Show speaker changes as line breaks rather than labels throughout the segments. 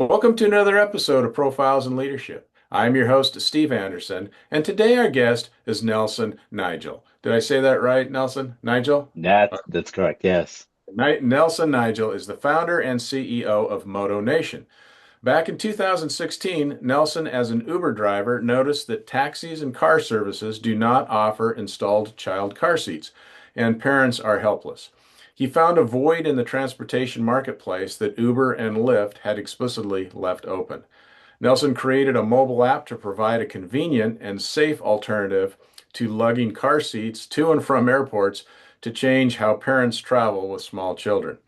Welcome to another episode of Profiles in Leadership. I'm your host, Steve Anderson, and today our guest is Nelson Nigel. Did I say that right, Nelson? Nigel?
That's correct. Yes.
Nelson Nigel is the founder and CEO of Moto Nation. Back in 2016, Nelson, as an Uber driver, noticed that taxis and car services do not offer installed child car seats, and parents are helpless. He found a void in the transportation marketplace that Uber and Lyft had explicitly left open. Nelson created a mobile app to provide a convenient and safe alternative to lugging car seats to and from airports to change how parents travel with small children.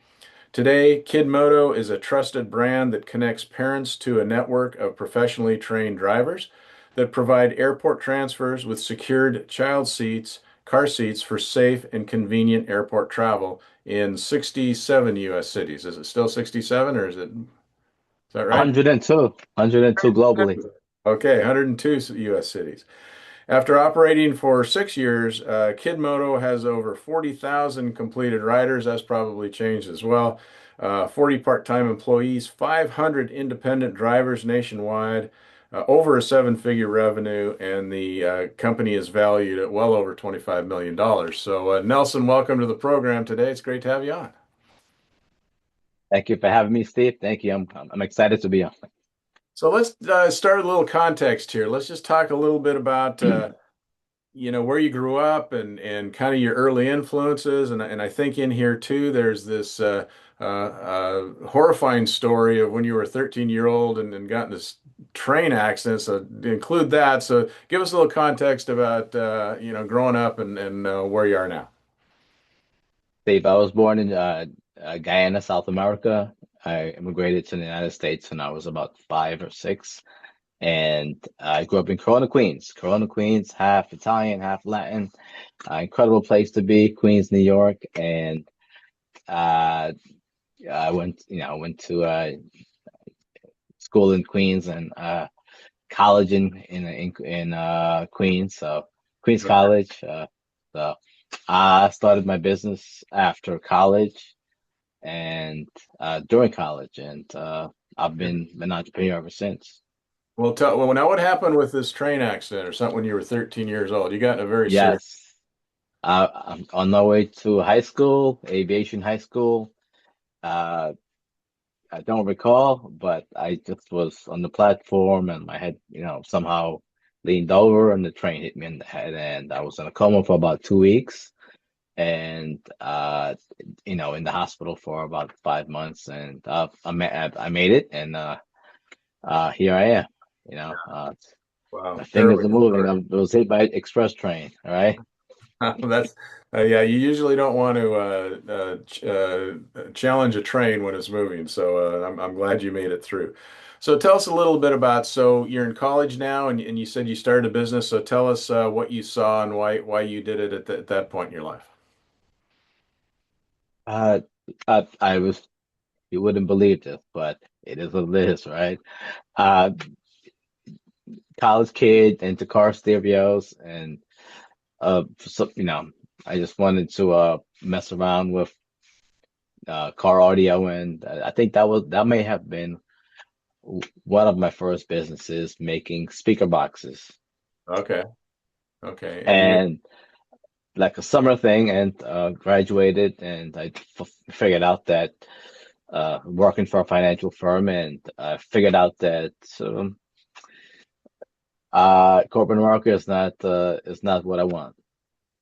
Today, Kidmoto is a trusted brand that connects parents to a network of professionally trained drivers that provide airport transfers with secured child seats, car seats for safe and convenient airport travel in 67 U.S. cities. Is it still 67 or is that right?
102 globally.
Okay, 102 U.S. cities. After operating for 6 years, Kidmoto has over 40,000 completed riders. That's probably changed as well. 40 part-time employees, 500 independent drivers nationwide, over a seven-figure revenue, and the company is valued at well over $25 million. So, Nelson, welcome to the program today. It's great to have you on.
Thank you for having me, Steve. Thank you. I'm excited to be on.
So let's start a little context here. Let's just talk a little bit about where you grew up and kind of your early influences. And I think in here too, there's this horrifying story of when you were a 13-year-old and got in this train accident. So include that. So give us a little context about growing up and where you are now.
Steve, I was born in Guyana, South America. I immigrated to the United States when I was about 5 or 6, and I grew up in Corona, Queens. Corona, Queens, half Italian, half Latin. Incredible place to be, Queens, New York, and uh, I went to school in Queens and college in Queens, so Queens
Okay.
College. So I started my business after college and during college, and I've been an entrepreneur ever since.
Well, now what happened with this train accident or something when you were 13 years old? You got in a very serious.
Yes, I'm on my way to high school, aviation high school. Uh, I don't recall, but I just was on the platform and my head, somehow leaned over and the train hit me in the head, and I was in a coma for about 2 weeks and in the hospital for about 5 months, and I made it, and here I am. My
Wow,
fingers
terrible
are moving.
story.
I was hit by an express train. All right.
That's yeah. You usually don't want to challenge a train when it's moving. So I'm glad you made it through. So tell us a little bit about. So you're in college now, and you said you started a business. So tell us what you saw and why you did it at that point in your life.
Uh, I was, you wouldn't believe this, but it is what it is, right? Uh, College kid into car stereos, and so, I just wanted to mess around with car audio, and I think that may have been one of my first businesses, making speaker boxes,
Okay, okay, and you.
and like a summer thing, and graduated, and I figured out that working for a financial firm, and figured out that corporate America is not what I want.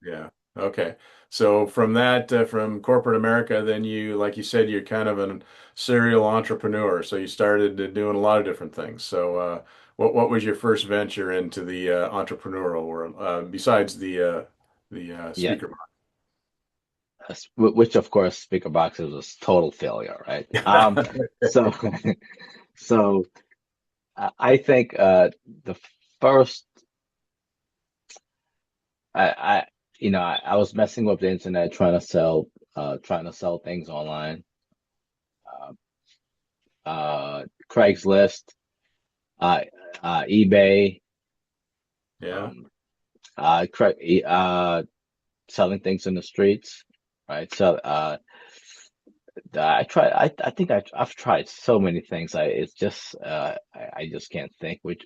Yeah. Okay. So from that, from corporate America, then you, like you said, you're kind of a serial entrepreneur. So you started doing a lot of different things. So what was your first venture into the entrepreneurial world besides the
Yeah,
speaker box?
which of course speaker boxes was total failure, right? So so I think the first I I was messing with the internet, trying to sell things online. Uh, Craigslist, uh, eBay,
Yeah.
um, selling things in the streets, right? So I try. I think I've tried so many things. It's just I just can't think which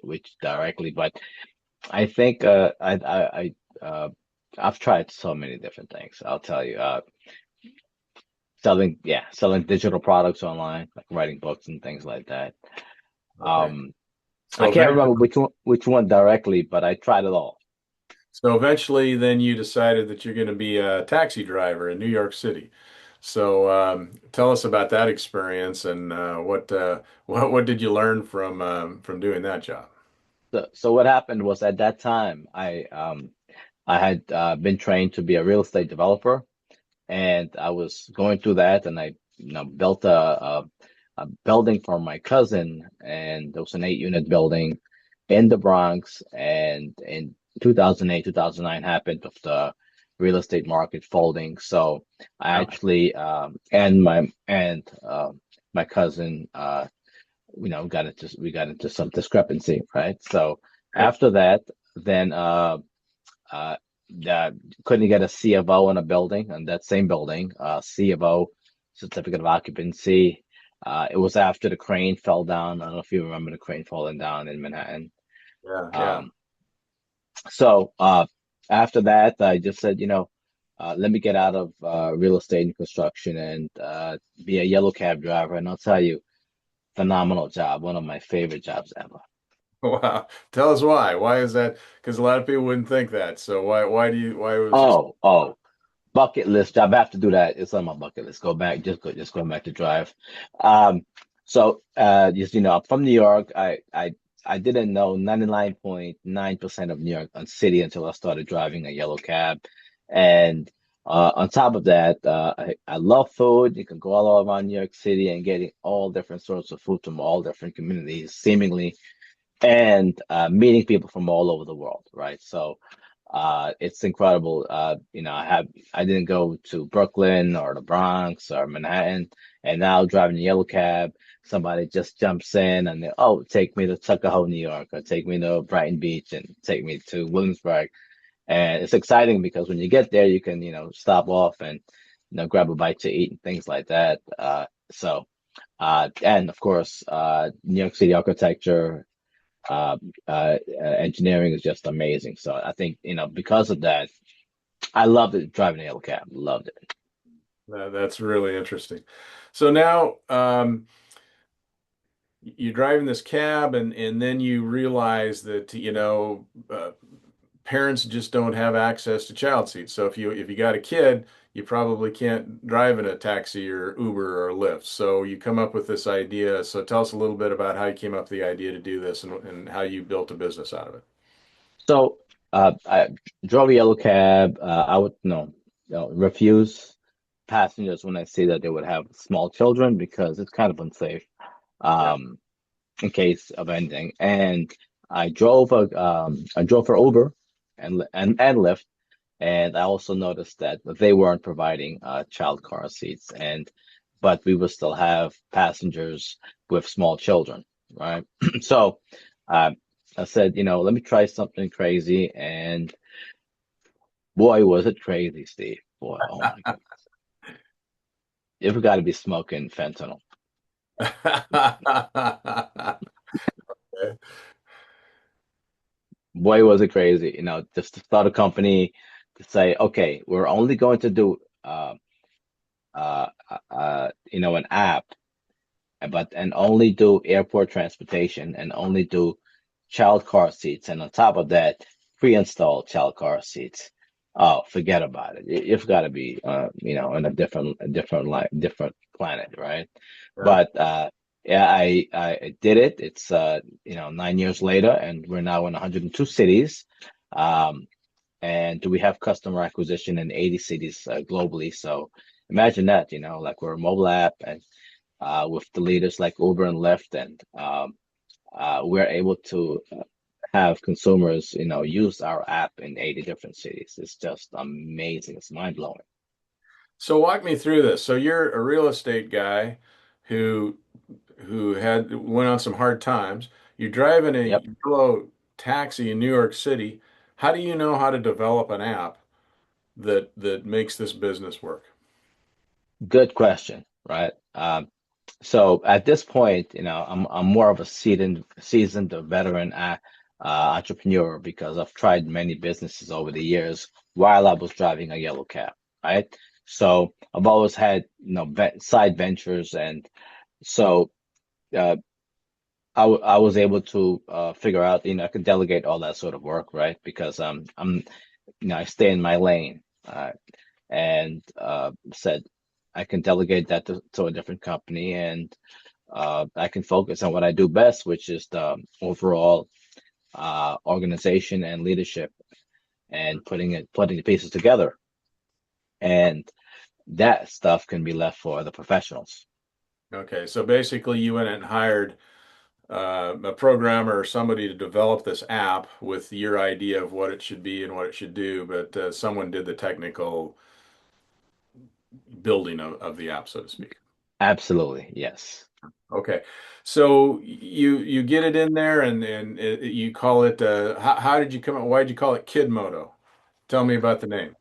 which directly. But I think I've tried so many different things. I'll tell you. Selling digital products online, like writing books and things like that.
Okay.
Um, I
So
can't remember
eventually,
which one directly, but I tried it all.
so eventually, then you decided that you're going to be a taxi driver in New York City. So tell us about that experience and what did you learn from doing that job?
So what happened was at that time I had been trained to be a real estate developer, and I was going through that, and I built a building for my cousin, and it was an 8 unit building in the Bronx, and in 2008, 2009 happened with the real estate market folding. So I
Yeah.
actually my cousin we got into some discrepancy, right? So
Okay.
after that, then uh, the, couldn't get a C of O in a building, and that same building, C of O, certificate of occupancy. It was after the crane fell down. I don't know if you remember the crane falling down in Manhattan.
Yeah. Yeah.
Um, so after that, I just said, let me get out of real estate and construction and be a yellow cab driver. And I'll tell you, phenomenal job, one of my favorite jobs ever.
Wow. Tell us why. Why is that? Because a lot of people wouldn't think that. So why was it?
Oh, bucket list job. I have to do that. It's on my bucket list. Go back, just going back to drive. Um, just I'm from New York. I didn't know 99.9% of New York City until I started driving a yellow cab. And on top of that, I love food. You can go all around New York City and getting all different sorts of food from all different communities, seemingly, and meeting people from all over the world, right? So it's incredible. I didn't go to Brooklyn or the Bronx or Manhattan, and now driving a yellow cab, somebody just jumps in and they, oh, take me to Tuckahoe, New York, or take me to Brighton Beach and take me to Williamsburg. And it's exciting because when you get there, you can, stop off and, grab a bite to eat and things like that. And of course, New York City architecture, uh, engineering is just amazing. So I think, because of that, I loved it driving a yellow cab. Loved it.
That's really interesting. So now you're driving this cab and then you realize that parents just don't have access to child seats. So if you got a kid, you probably can't drive in a taxi or Uber or Lyft. So you come up with this idea. So tell us a little bit about how you came up with the idea to do this and how you built a business out of it.
So I drove a yellow cab. I would refuse passengers when I see that they would have small children because it's kind of unsafe
Yeah.
um, in case of anything. And I drove for Uber and Lyft. And I also noticed that they weren't providing child car seats, but we would still have passengers with small children, right? So uh, I said, let me try something crazy, and boy, was it crazy, Steve. Boy, oh my goodness, you've got to be smoking fentanyl. Boy, was it crazy, just to start a company to say, okay, we're only going to do an app and only do airport transportation and only do child car seats. And on top of that, pre-installed child car seats. Oh, forget about it. You've got to be, in a different planet, right?
Yeah.
But yeah, I did it. It's 9 years later, and we're now in 102 cities. Um, and we have customer acquisition in 80 cities globally. So imagine that, like we're a mobile app and with the leaders like Uber and Lyft, and we're able to have consumers, use our app in 80 different cities. It's just amazing. It's mind blowing.
So walk me through this. So you're a real estate guy who had went on some hard times. You're driving a
Yep.
yellow taxi in New York City. How do you know how to develop an app that makes this business work?
Good question, right? So at this point, I'm more of a seasoned veteran entrepreneur because I've tried many businesses over the years while I was driving a yellow cab, right? So I've always had, side ventures, and so uh, I was able to figure out, I could delegate all that sort of work, right? Because I stay in my lane, and said I can delegate that to a different company, and I can focus on what I do best, which is the overall organization and leadership, and putting the pieces together. And that stuff can be left for the professionals.
Okay, so basically you went and hired a programmer or somebody to develop this app with your idea of what it should be and what it should do, but someone did the technical building of the app, so to speak.
Absolutely, yes.
Okay, so you get it in there and you call it. How did you come up? Why did you call it Kidmoto? Tell me about the name.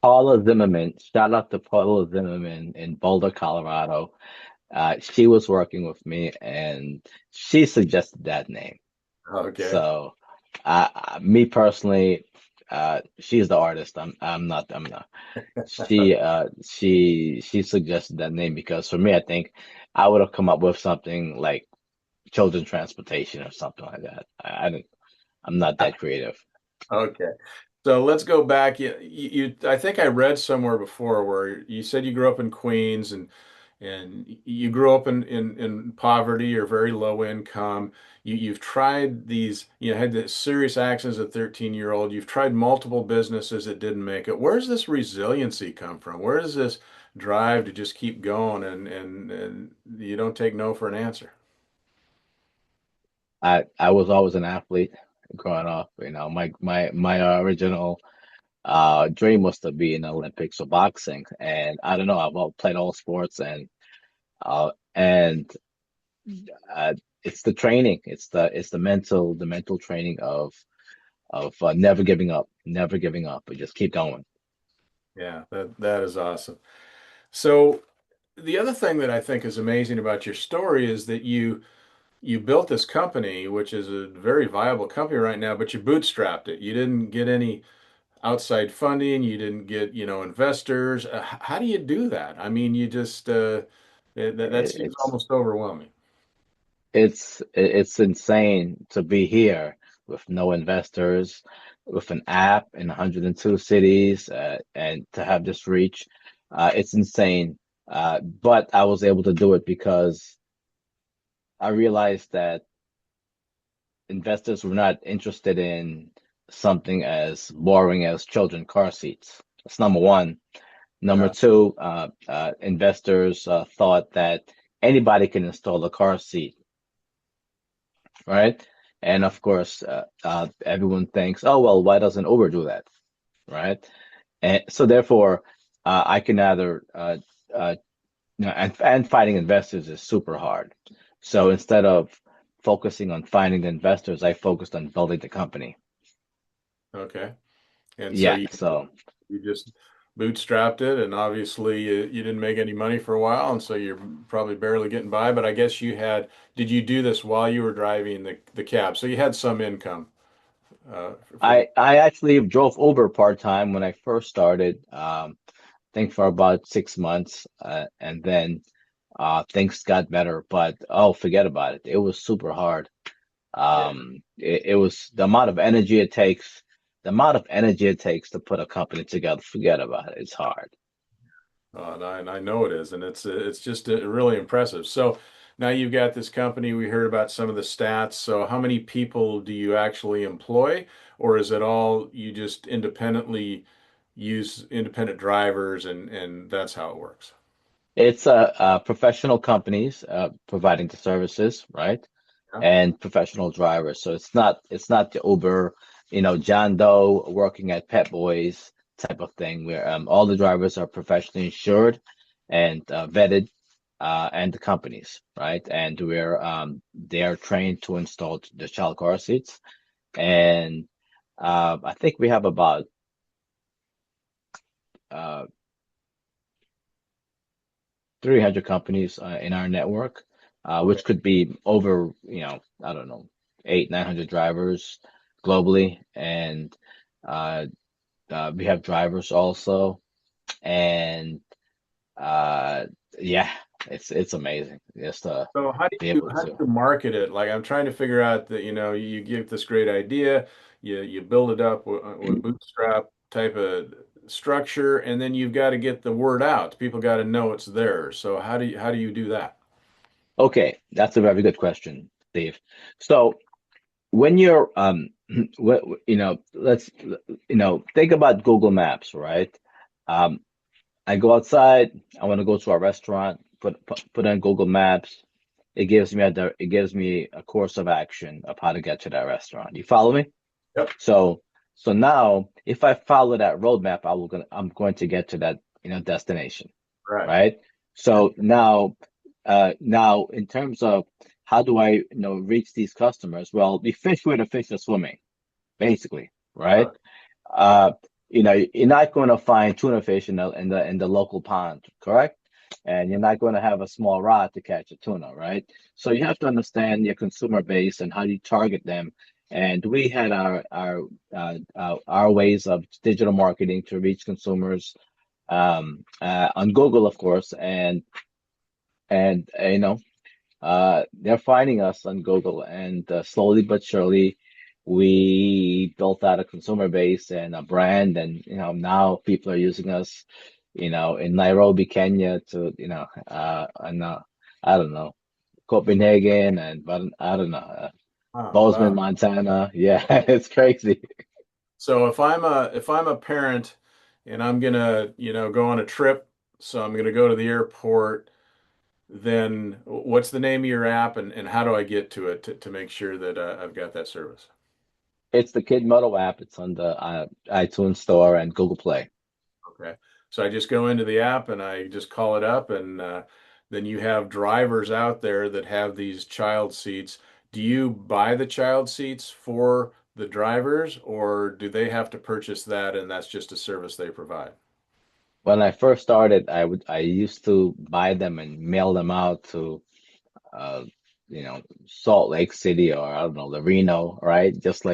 Paula Zimmerman, shout out to Paula Zimmerman in Boulder, Colorado. She was working with me, and she suggested that name.
Okay.
So, me personally, she's the artist. I'm not. I'm not. She suggested that name because for me, I think I would have come up with something like children's transportation or something like that. I don't. I'm not that creative.
Okay. So let's go back. I think I read somewhere before where you said you grew up in Queens and you grew up in poverty or very low income. You've tried these, had the serious accidents at 13-year-old. You've tried multiple businesses that didn't make it. Where does this resiliency come from? Where does this drive to just keep going and you don't take no for an answer?
I was always an athlete growing up. My original dream was to be in the Olympics or boxing, and I don't know. Played all sports, and uh, it's the training. It's the mental training of never giving up, but just keep going.
Yeah, that is awesome. So the other thing that I think is amazing about your story is that you built this company, which is a very viable company right now, but you bootstrapped it. You didn't get any outside funding. You didn't get, investors. How do you do that? I mean, you just that
It,
seems
it's
almost overwhelming.
it's insane to be here with no investors, with an app in 102 cities, and to have this reach. It's insane. But I was able to do it because I realized that investors were not interested in something as boring as children car seats. That's number one. Number
Yeah.
two, investors thought that anybody can install a car seat, right? And of course, everyone thinks, oh, well, why doesn't Uber do that, right? And so therefore, I can either, and finding investors is super hard. So instead of focusing on finding the investors, I focused on building the company.
Okay. And so
Yeah,
you just bootstrapped it, and obviously you didn't make any money for a while, and so you're probably barely getting by. But I guess did you do this while you were driving the cab? So you had some income for the.
I actually drove Uber part-time when I first started. I think for about 6 months, and then things got better. But oh, forget about it. It was super hard.
Yeah.
It was the amount of energy it takes. The amount of energy it takes to put a company together. Forget about it. It's hard.
And I know it is, and it's just really impressive. So now you've got this company. We heard about some of the stats. So how many people do you actually employ, or is it all you just independently use independent drivers and that's how it works?
It's professional companies providing the services, right?
Yeah.
And professional drivers. So it's not the Uber, John Doe working at Pet Boys type of thing where all the drivers are professionally insured and vetted, and the companies, right? And where they are trained to install the child car seats. And I think we have about uh, 300 companies in our network,
Okay.
which could be over, I don't know, 900 drivers globally, and uh, we have drivers also, and uh, yeah, it's amazing just to
So
be able
how do
to.
you market it? Like I'm trying to figure out that, you give this great idea, you build it up with bootstrap type of structure, and then you've got to get the word out. People got to know it's there. So how do you do that?
Okay, that's a very good question, Steve. So when you're let's think about Google Maps, right? Um, I go outside, I want to go to a restaurant, put on Google Maps. It gives me a course of action of how to get to that restaurant. You follow me?
Yep.
So now if I follow that roadmap, I'm going to get to that destination,
Right.
right? So now in terms of how do I reach these customers? Well, we fish where the fish are swimming, basically, right?
Okay.
Uh, you're not going to find tuna fish in the local pond, correct? And you're not going to have a small rod to catch a tuna, right? So you have to understand your consumer base and how you target them. And we had our ways of digital marketing to reach consumers on Google, of course, and they're finding us on Google, and slowly but surely, we built out a consumer base and a brand, and now people are using us, in Nairobi, Kenya, to and I don't know, Copenhagen, and but I don't know,
Oh,
Bozeman,
wow.
Montana. Yeah, it's crazy.
So if I'm a parent and I'm gonna, go on a trip, so I'm gonna go to the airport, then what's the name of your app and how do I get to it to make sure that I've got that service?
It's the Kidmoto app. It's on the iTunes Store and Google Play.
Okay. So I just go into the app and I just call it up, and then you have drivers out there that have these child seats. Do you buy the child seats for the drivers, or do they have to purchase that and that's just a service they provide?
When I first started, I used to buy them and mail them out to uh, Salt Lake City, or I don't know, the Reno, right? Just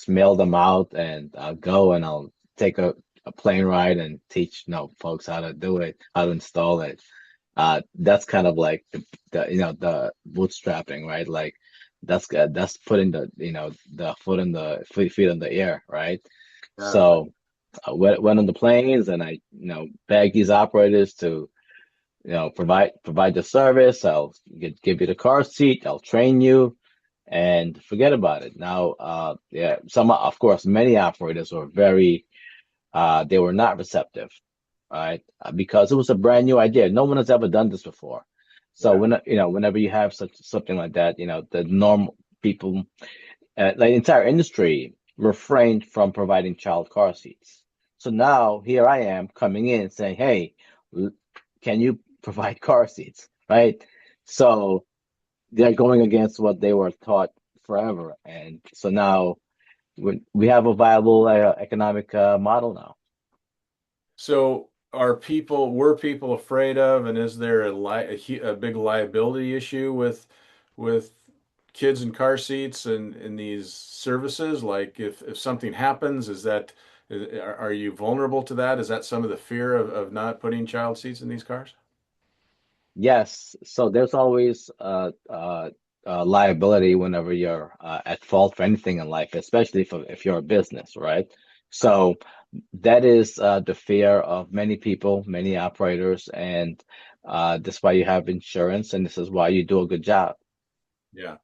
mail them out, and I'll go and I'll take a plane ride and teach, folks how to do it, how to install it. That's kind of like the bootstrapping, right? Like that's putting the foot in the feet in the air, right?
Got it.
So I went on the planes and I begged these operators to provide the service. I'll give you the car seat. I'll train you, and forget about it. Now, yeah, of course, many operators were they were not receptive, right? Because it was a brand new idea. No one has ever done this before. So
Yeah.
whenever you have something like that, the normal people, like the entire industry, refrained from providing child car seats. So now here I am coming in saying, "Hey, l- can you provide car seats?" Right? So they're going against what they were taught forever, and so now we have a viable economic model now.
So were people afraid of, and is there a big liability issue with kids in car seats and in these services? Like if something happens, are you vulnerable to that? Is that some of the fear of not putting child seats in these cars?
Yes, so there's always liability whenever you're at fault for anything in life, especially if you're a business, right? So that is the fear of many people, many operators, and that's why you have insurance, and this is why you do a good job.
Yeah.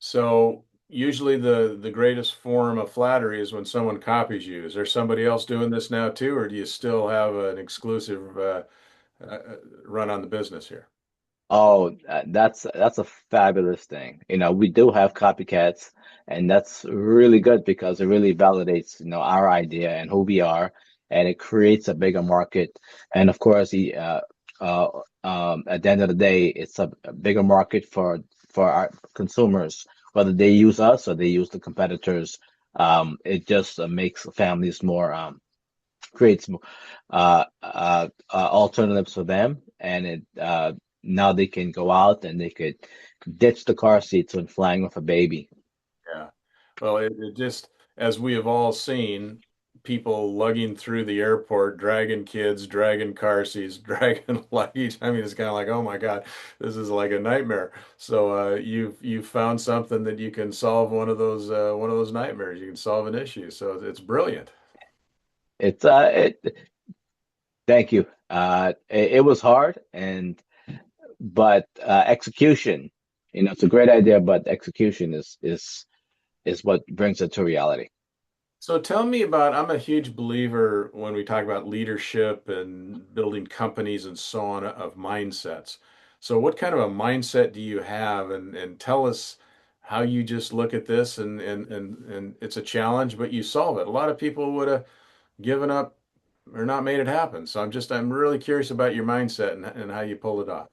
So usually the greatest form of flattery is when someone copies you. Is there somebody else doing this now too, or do you still have an exclusive run on the business here?
Oh, that's a fabulous thing. We do have copycats, and that's really good because it really validates, our idea and who we are, and it creates a bigger market. And of course, uh, at the end of the day, it's a bigger market for our consumers, whether they use us or they use the competitors. It just makes families more creates alternatives for them, and it now they can go out and they could ditch the car seats when flying with a baby.
Yeah. Well, it just, as we have all seen, people lugging through the airport, dragging kids, dragging car seats, dragging luggage. I mean, it's kind of like, oh my God, this is like a nightmare. So you've found something that you can solve one of those nightmares. You can solve an issue. So it's brilliant.
It's thank you. It was hard, and but execution, it's a great idea, but execution is what brings it to reality.
So tell me about, I'm a huge believer when we talk about leadership and building companies and so on of mindsets. So what kind of a mindset do you have and tell us how you just look at this and it's a challenge, but you solve it. A lot of people would have given up or not made it happen. So I'm really curious about your mindset and how you pull it off.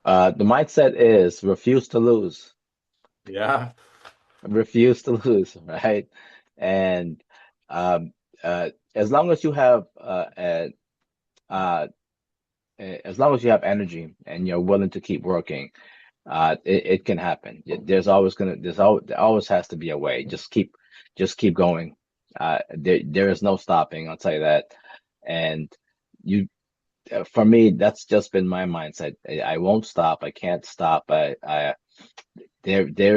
The mindset is refuse to lose,
Yeah.
refuse to lose, right? And um, as long as you have uh, as long as you have energy and you're willing to keep working, it can happen. There always has to be a way. Just keep going. There is no stopping. I'll tell you that. And you, for me, that's just been my mindset. I won't stop. I can't stop. There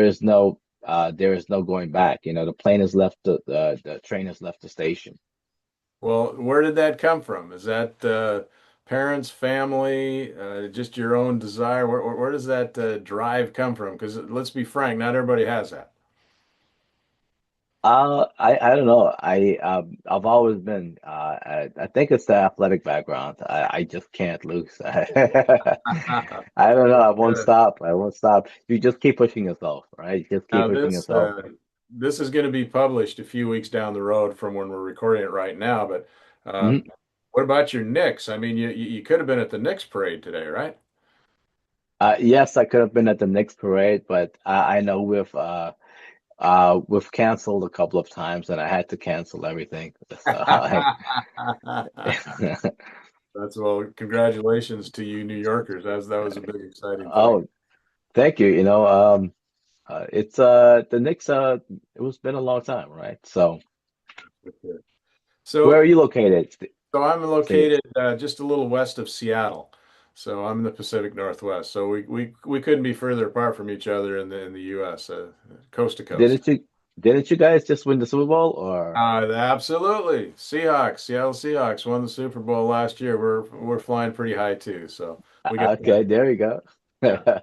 is no going back. The plane has left the train has left the station.
Well, where did that come from? Is that parents, family, just your own desire? Where does that drive come from? Because let's be frank, not everybody has that.
I don't know. I've always been. I think it's the athletic background. I just can't lose. I don't know. I won't
Yeah.
stop. I won't stop. You just keep pushing yourself, right? You just keep
Now
pushing yourself.
this is going to be published a few weeks down the road from when we're recording it right now. But
Mhm.
what about your Knicks? I mean, you could have been at the Knicks parade today, right?
Yes, I could have been at the Knicks parade, but I know we've canceled a couple of times, and I had to cancel everything. So
That's well, congratulations to you, New Yorkers. That was a big exciting thing.
oh, thank you. It's the Knicks. It was been a long time, right? So, where
So
are you located,
So I'm
Steve?
located just a little west of Seattle. So I'm in the Pacific Northwest. So we couldn't be further apart from each other in the U.S. Coast to coast.
Didn't you didn't you guys just win the Super Bowl or?
Absolutely. Seahawks, Seattle Seahawks won the Super Bowl last year. We're flying pretty high too. So we got
Okay, there you go.
yeah.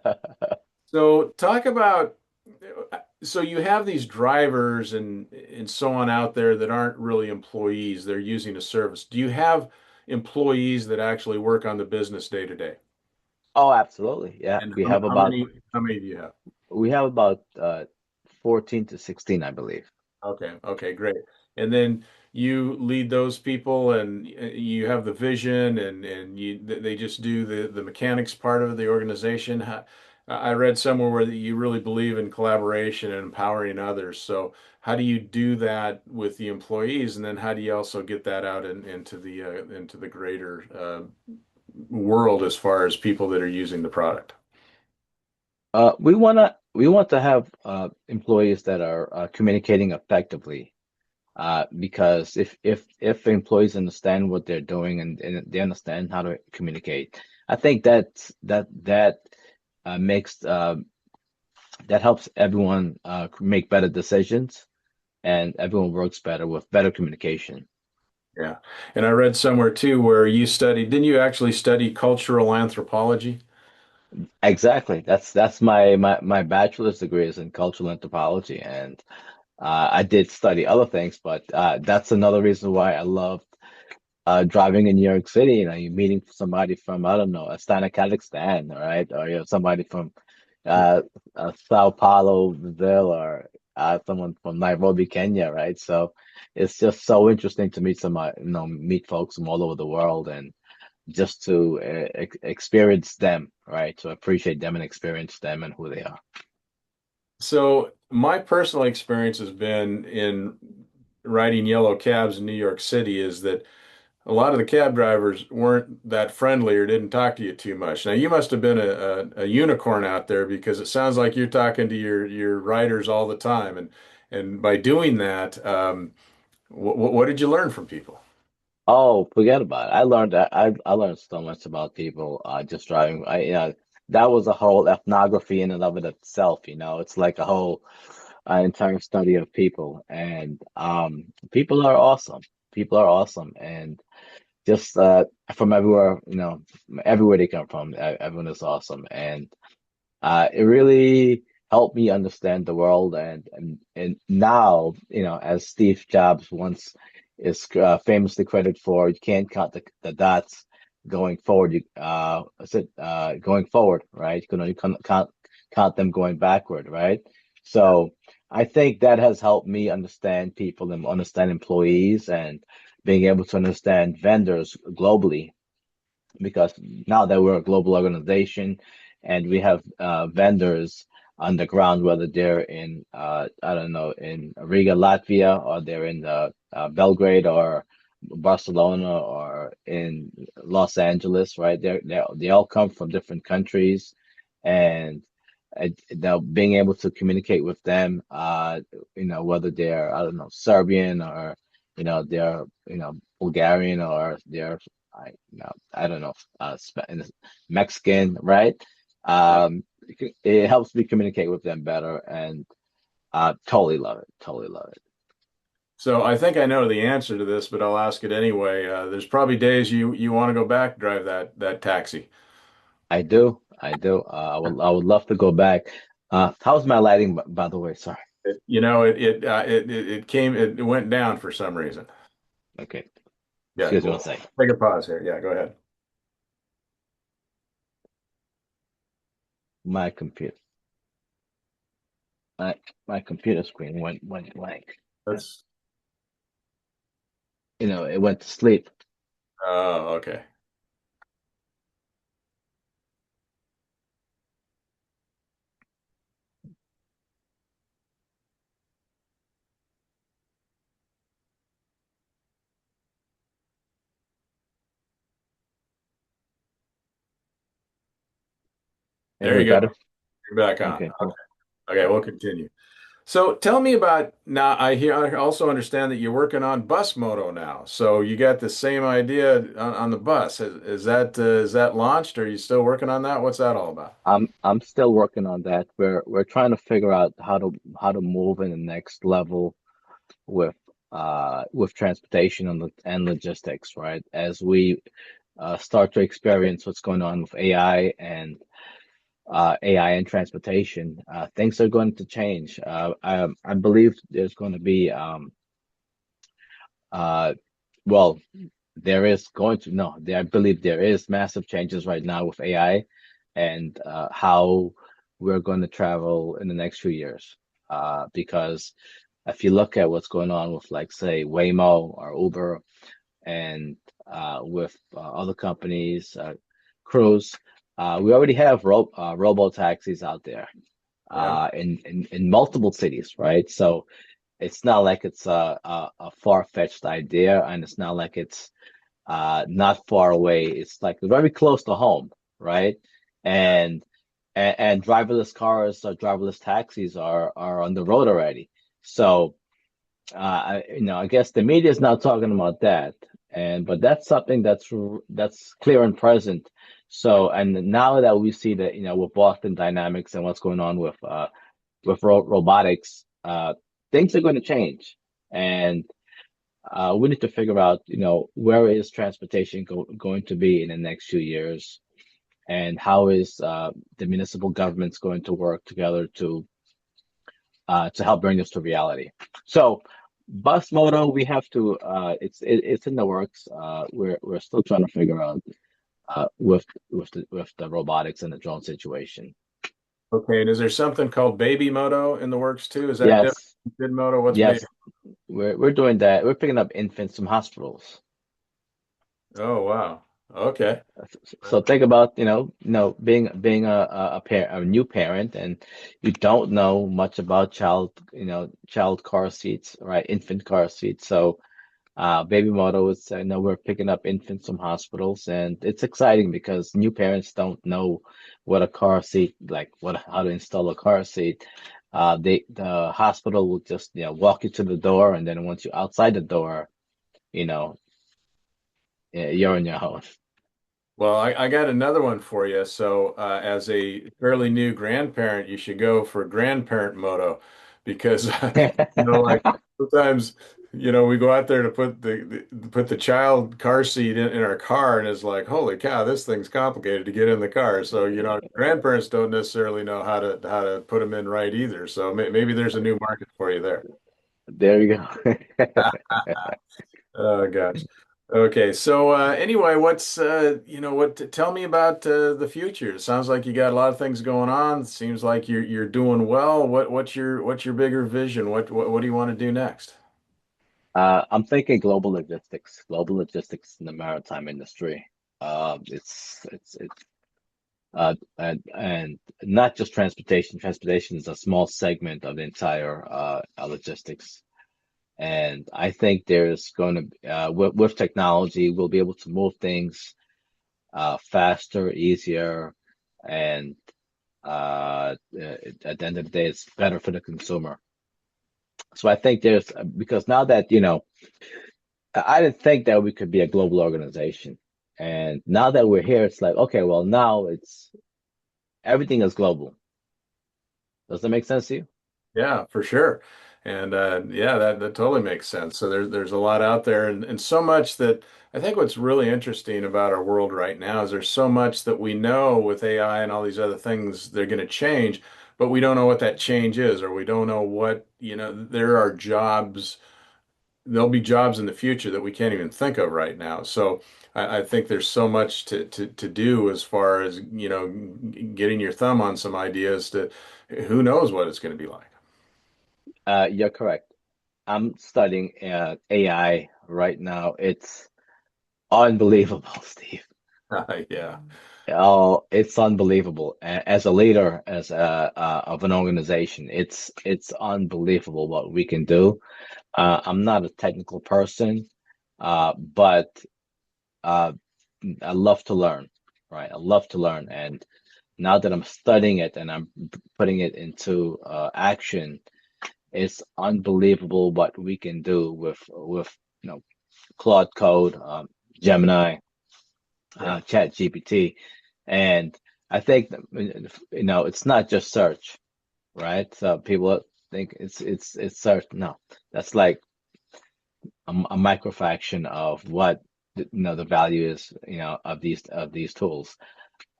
So talk about so you have these drivers and so on out there that aren't really employees. They're using a service. Do you have employees that actually work on the business day to day?
Oh, absolutely. Yeah,
And
we have about
how many do you have?
we have about 14 to 16, I believe.
Okay, okay, great. And then you lead those people and you have the vision and they just do the mechanics part of the organization. I read somewhere where that you really believe in collaboration and empowering others. So how do you do that with the employees and then how do you also get that out into the greater world as far as people that are using the product?
We want to have employees that are communicating effectively. Because if employees understand what they're doing and they understand how to communicate, I think that makes that helps everyone make better decisions and everyone works better with better communication.
Yeah. And I read somewhere too where you studied, didn't you actually study cultural anthropology?
Exactly. That's my bachelor's degree is in cultural anthropology, and I did study other things, but that's another reason why I love driving in New York City. You're meeting somebody from, I don't know, Astana, Kazakhstan, all right? Or somebody from uh, Sao Paulo, Brazil, or someone from Nairobi, Kenya, right? So it's just so interesting to meet meet folks from all over the world and just to experience them, right? To appreciate them and experience them and who they are.
So my personal experience has been in riding yellow cabs in New York City is that a lot of the cab drivers weren't that friendly or didn't talk to you too much. Now you must have been a unicorn out there because it sounds like you're talking to your riders all the time, and by doing that, what did you learn from people?
Oh, forget about it. I learned that I learned so much about people just driving. That was a whole ethnography in and of it itself, you know. It's like a whole entire study of people, and people are awesome. People are awesome, and just from everywhere, you know, everywhere they come from, everyone is awesome, and it really helped me understand the world, and now, you know, as Steve Jobs once is famously credited for, you can't count the dots going forward. Going forward, right? You can only count them going backward, right? So I think that has helped me understand people and understand employees and being able to understand vendors globally, because now that we're a global organization and we have vendors on the ground, whether they're in I don't know, in Riga, Latvia, or they're in Belgrade or Barcelona or in Los Angeles, right? They all come from different countries, and being able to communicate with them, you know, whether they're, I don't know, Serbian, or you know, they're, you know, Bulgarian, or they're, I don't know, Mexican, right?
Yeah.
It helps me communicate with them better, and totally love it. Totally love it.
So I think I know the answer to this, but I'll ask it anyway. There's probably days you want to go back drive that taxi.
I do. I do. I would love to go back. How's my lighting, by the way? Sorry.
It went down for some reason.
Okay.
Yeah,
Excuse me one
we'll
second.
take a pause here. Yeah, go ahead.
My computer. My my computer screen went blank.
That's
You know, it went to sleep.
Oh, okay. There
Any
you go.
better?
You're back on.
Okay, cool.
Okay, we'll continue. So tell me about now. I also understand that you're working on bus moto now. So you got the same idea on the bus. Is that launched? Or are you still working on that? What's that all about?
I'm still working on that. We're trying to figure out how to move in the next level with transportation and logistics, right? As we start to experience what's going on with AI and transportation, things are going to change. I believe there's going to be uh, well, there is going to no, there, I believe there is massive changes right now with AI and how we're going to travel in the next few years. Because if you look at what's going on with, like, say, Waymo or Uber, and with other companies, Cruise, we already have robo taxis out there
Yeah.
in multiple cities, right? So it's not like it's a far-fetched idea, and it's not like it's not far away. It's like very close to home, right? And and driverless cars or driverless taxis are on the road already. So you know, I guess the media is not talking about that, and but that's something that's clear and present. So, and now that we see that, you know, with Boston Dynamics and what's going on with robotics, things are going to change, and we need to figure out, you know, where is transportation going to be in the next few years, and how is the municipal governments going to work together to help bring this to reality. So, bus moto, we have to. It's in the works. We're still trying to figure out with the robotics and the drone situation.
Okay. And is there something called baby moto in the works too? Is that different
Yes,
than moto? What's baby?
yes, we're doing that. We're picking up infants from hospitals.
Oh, wow. Okay.
So think about, being a new parent, and you don't know much about child car seats, right? Infant car seats. So Baby Moto is, I know we're picking up infants from hospitals, and it's exciting because new parents don't know what a car seat, like what how to install a car seat. The hospital will just, walk you to the door, and then once you're outside the door, you know, you're on your own.
Well, I got another one for you. So, as a fairly new grandparent, you should go for grandparent moto because, like sometimes, we go out there to put put the child car seat in our car, and it's like, holy cow, this thing's complicated to get in the car. So, grandparents don't necessarily know how to put them in right either. So maybe there's a new market for you there.
There you go.
Oh gosh. Okay. So anyway, tell me about the future. It sounds like you got a lot of things going on. It seems like you're doing well. What's your bigger vision? What do you want to do next?
I'm thinking global logistics in the maritime industry. It's and not just transportation. Transportation is a small segment of the entire logistics. And I think there's going to, with technology, we'll be able to move things faster, easier, and at the end of the day, it's better for the consumer. So I think because now that, I didn't think that we could be a global organization. And now that we're here, it's like, okay, well, now everything is global. Does that make sense to you?
Yeah, for sure. And yeah, that totally makes sense. So there's a lot out there and so much that I think what's really interesting about our world right now is there's so much that we know with AI and all these other things they're going to change, but we don't know what that change is, or we don't know there are jobs, there'll be jobs in the future that we can't even think of right now. So I think there's so much to do as far as, getting your thumb on some ideas to who knows what it's going to be like.
You're correct. I'm studying AI right now. It's unbelievable, Steve.
Yeah.
Oh, it's unbelievable. As a leader, as of an organization, it's unbelievable what we can do. I'm not a technical person, but uh, I love to learn, right? I love to learn, and now that I'm studying it and I'm putting it into action, it's unbelievable what we can do with Claude Code, Gemini,
Yeah.
Chat GPT, and I think that, it's not just search, right? So people think it's search. No, that's like a microfraction of what the value is, of these tools.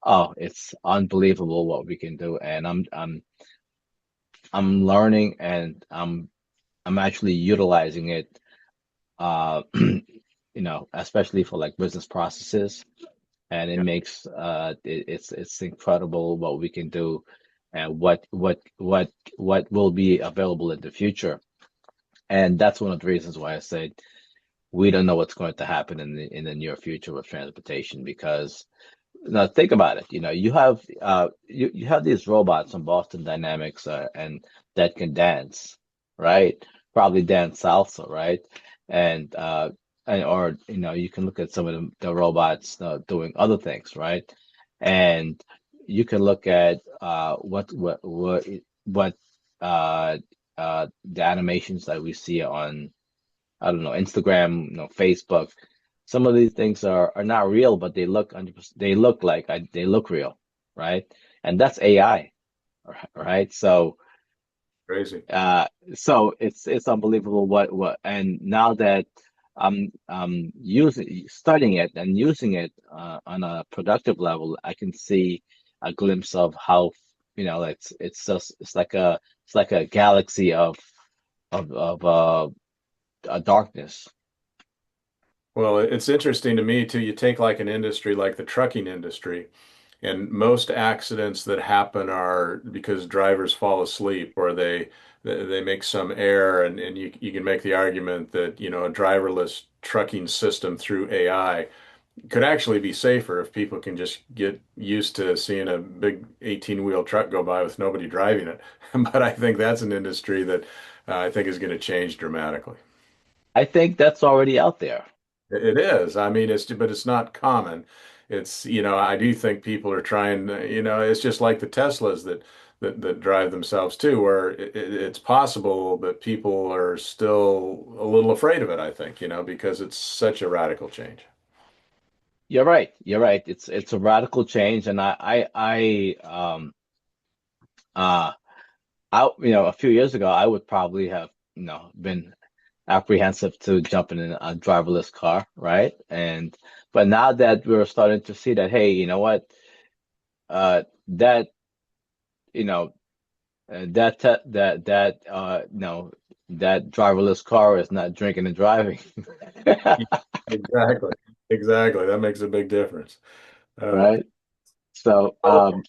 Oh, it's unbelievable what we can do, and I'm learning, and I'm actually utilizing it, especially for like business processes, and it
Yeah.
makes it's incredible what we can do, and what will be available in the future. And that's one of the reasons why I said we don't know what's going to happen in the near future with transportation, because now think about it. You have these robots from Boston Dynamics, and that can dance, right? Probably dance salsa, right? And or you can look at some of the robots doing other things, right? And you can look at what uh the animations that we see on, I don't know, Instagram, Facebook. Some of these things are not real, but they look 100%, they look real, right? And that's AI, right?
Crazy.
So it's unbelievable and now that I'm using studying it and using it on a productive level, I can see a glimpse of how, it's just it's like a galaxy of a darkness.
Well, it's interesting to me too. You take like an industry like the trucking industry, and most accidents that happen are because drivers fall asleep or they make some error, and you can make the argument that, a driverless trucking system through AI could actually be safer if people can just get used to seeing a big 18-wheel truck go by with nobody driving it. But I think that's an industry that I think is going to change dramatically.
I think that's already out there.
It is. I mean, but it's not common. I do think people are trying, it's just like the Teslas that drive themselves too, where it's possible, but people are still a little afraid of it, I think, because it's such a radical change.
You're right. You're right. It's a radical change, and uh a few years ago, I would probably have been apprehensive to jumping in a driverless car, right? And but now that we're starting to see that, hey, you know what, that you know that te that that no that driverless car is not drinking and driving,
Exactly. Exactly. That makes a big difference. Uh,
right? So
oh,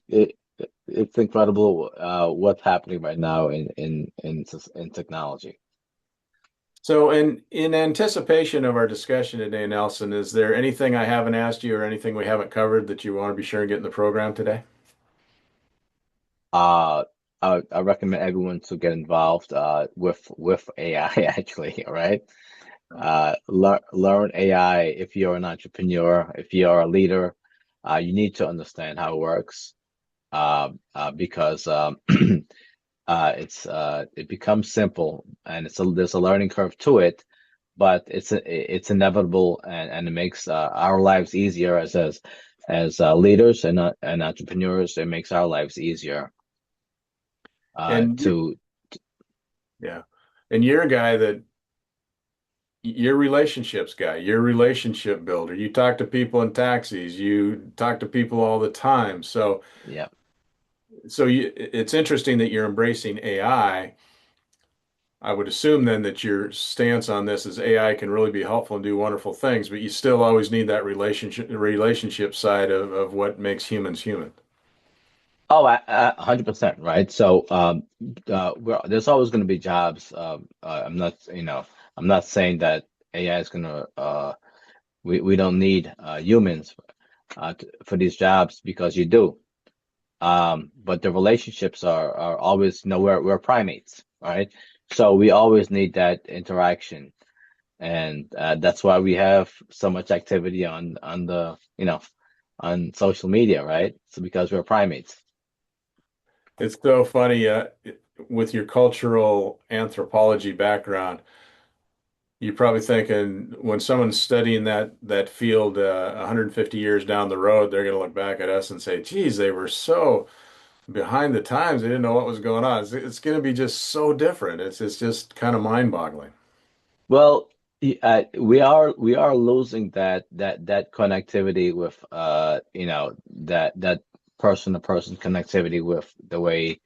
it's incredible what's happening right now in technology.
so in anticipation of our discussion today, Nelson, is there anything I haven't asked you or anything we haven't covered that you want to be sure and get in the program today?
Uh, I recommend everyone to get involved with AI actually, right? Learn AI if you're an entrepreneur, if you're a leader, you need to understand how it works because it becomes simple and there's a learning curve to it, but it's inevitable and it makes our lives easier as leaders and entrepreneurs. It makes our lives easier
And
to
yeah. And you're a guy that you're relationships guy, you're a relationship builder. You talk to people in taxis, you talk to people all the time.
yeah.
It's interesting that you're embracing AI. I would assume then that your stance on this is AI can really be helpful and do wonderful things, but you still always need that relationship side of what makes humans human.
Oh, 100%, right? So, there's always going to be jobs. I'm not saying that AI is going to, we don't need humans for these jobs because you do. But the relationships are always, we're primates, right? So we always need that interaction. And that's why we have so much activity on social media, right? So because we're primates.
It's so funny, with your cultural anthropology background. You're probably thinking when someone's studying that field 150 years down the road, they're going to look back at us and say, "Geez, they were so behind the times. They didn't know what was going on." It's going to be just so different. It's just kind of mind-boggling.
Well, we are losing that connectivity with that person to person connectivity with the way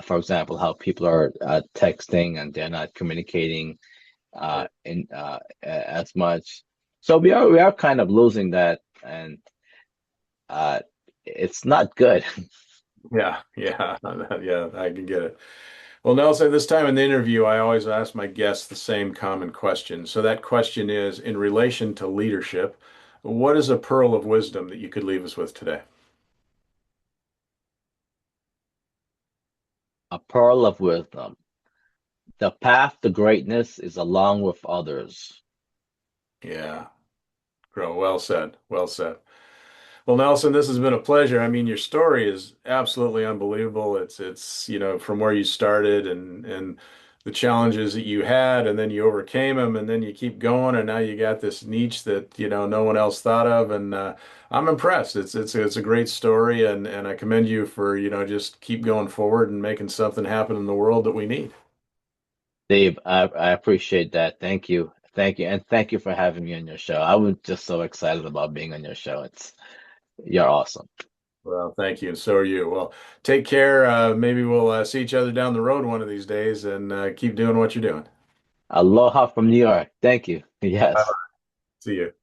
for example how people are texting and they're not communicating
Yeah,
in as much. So we are kind of losing that and uh it's not good.
yeah, yeah, yeah. I can get it. Well, Nelson, this time in the interview, I always ask my guests the same common question. So that question is, in relation to leadership, what is a pearl of wisdom that you could leave us with today?
A pearl of wisdom. The path to greatness is along with others.
Yeah, Grow. Well said. Well said. Well, Nelson, this has been a pleasure. I mean, your story is absolutely unbelievable. It's from where you started and the challenges that you had, and then you overcame them, and then you keep going, and now you got this niche that, no one else thought of, and I'm impressed. It's a great story, and I commend you for, just keep going forward and making something happen in the world that we need.
Dave, I appreciate that. Thank you. Thank you. And thank you for having me on your show. I was just so excited about being on your show. You're awesome.
Well, thank you, and so are you. Well, take care. Maybe we'll see each other down the road one of these days, and keep doing what you're doing.
Aloha from New York. Thank you.
All right.
Yes.
See you.